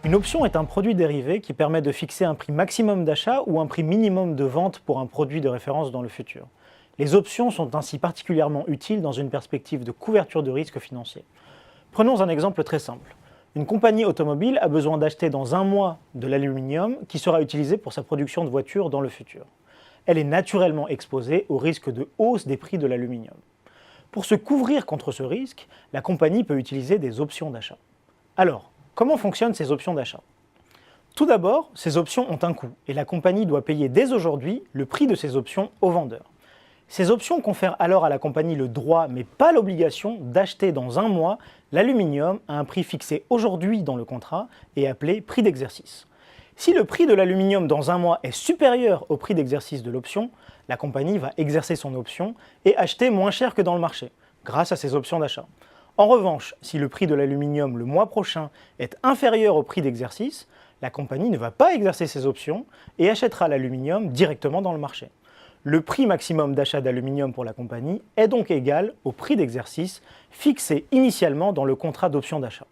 Une option est un produit dérivé qui permet de fixer un prix maximum d'achat ou un prix minimum de vente pour un produit de référence dans le futur. Les options sont ainsi particulièrement utiles dans une perspective de couverture de risque financier. Prenons un exemple très simple. Une compagnie automobile a besoin d'acheter dans un mois de l'aluminium qui sera utilisé pour sa production de voitures dans le futur. Elle est naturellement exposée au risque de hausse des prix de l'aluminium. Pour se couvrir contre ce risque, la compagnie peut utiliser des options d'achat. Alors, comment fonctionnent ces options d'achat? Tout d'abord, ces options ont un coût et la compagnie doit payer dès aujourd'hui le prix de ces options au vendeur. Ces options confèrent alors à la compagnie le droit, mais pas l'obligation, d'acheter dans un mois l'aluminium à un prix fixé aujourd'hui dans le contrat et appelé prix d'exercice. Si le prix de l'aluminium dans un mois est supérieur au prix d'exercice de l'option, la compagnie va exercer son option et acheter moins cher que dans le marché, grâce à ces options d'achat. En revanche, si le prix de l'aluminium le mois prochain est inférieur au prix d'exercice, la compagnie ne va pas exercer ses options et achètera l'aluminium directement dans le marché. Le prix maximum d'achat d'aluminium pour la compagnie est donc égal au prix d'exercice fixé initialement dans le contrat d'option d'achat.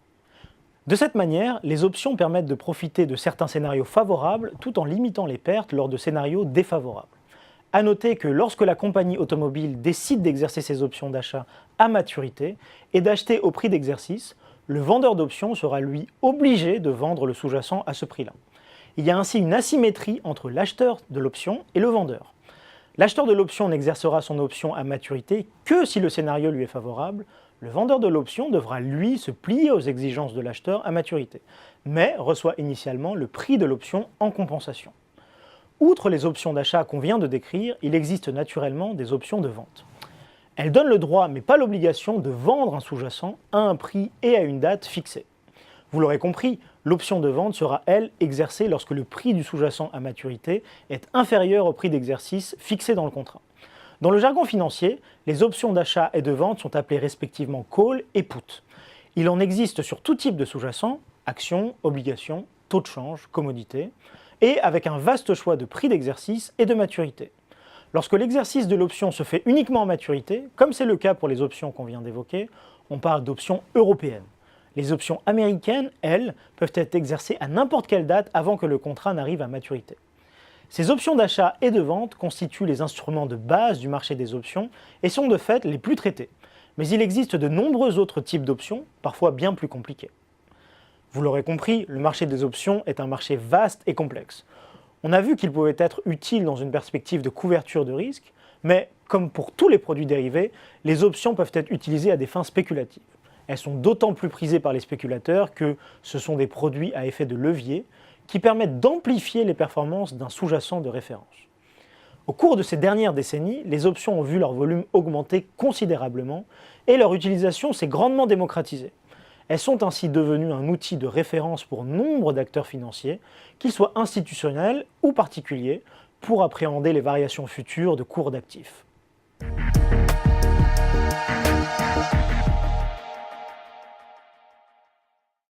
De cette manière, les options permettent de profiter de certains scénarios favorables tout en limitant les pertes lors de scénarios défavorables. A noter que lorsque la compagnie automobile décide d'exercer ses options d'achat à maturité et d'acheter au prix d'exercice, le vendeur d'options sera lui obligé de vendre le sous-jacent à ce prix-là. Il y a ainsi une asymétrie entre l'acheteur de l'option et le vendeur. L'acheteur de l'option n'exercera son option à maturité que si le scénario lui est favorable. Le vendeur de l'option devra, lui, se plier aux exigences de l'acheteur à maturité, mais reçoit initialement le prix de l'option en compensation. Outre les options d'achat qu'on vient de décrire, il existe naturellement des options de vente. Elles donnent le droit, mais pas l'obligation, de vendre un sous-jacent à un prix et à une date fixée. Vous l'aurez compris, l'option de vente sera, elle, exercée lorsque le prix du sous-jacent à maturité est inférieur au prix d'exercice fixé dans le contrat. Dans le jargon financier, les options d'achat et de vente sont appelées respectivement call et put. Il en existe sur tout type de sous-jacent, actions, obligations, taux de change, commodités, et avec un vaste choix de prix d'exercice et de maturité. Lorsque l'exercice de l'option se fait uniquement en maturité, comme c'est le cas pour les options qu'on vient d'évoquer, on parle d'options européennes. Les options américaines, elles, peuvent être exercées à n'importe quelle date avant que le contrat n'arrive à maturité. Ces options d'achat et de vente constituent les instruments de base du marché des options et sont de fait les plus traités. Mais il existe de nombreux autres types d'options, parfois bien plus compliqués. Vous l'aurez compris, le marché des options est un marché vaste et complexe. On a vu qu'il pouvait être utile dans une perspective de couverture de risque, mais comme pour tous les produits dérivés, les options peuvent être utilisées à des fins spéculatives. Elles sont d'autant plus prisées par les spéculateurs que ce sont des produits à effet de levier qui permettent d'amplifier les performances d'un sous-jacent de référence. Au cours de ces dernières décennies, les options ont vu leur volume augmenter considérablement et leur utilisation s'est grandement démocratisée. Elles sont ainsi devenues un outil de référence pour nombre d'acteurs financiers, qu'ils soient institutionnels ou particuliers, pour appréhender les variations futures de cours d'actifs.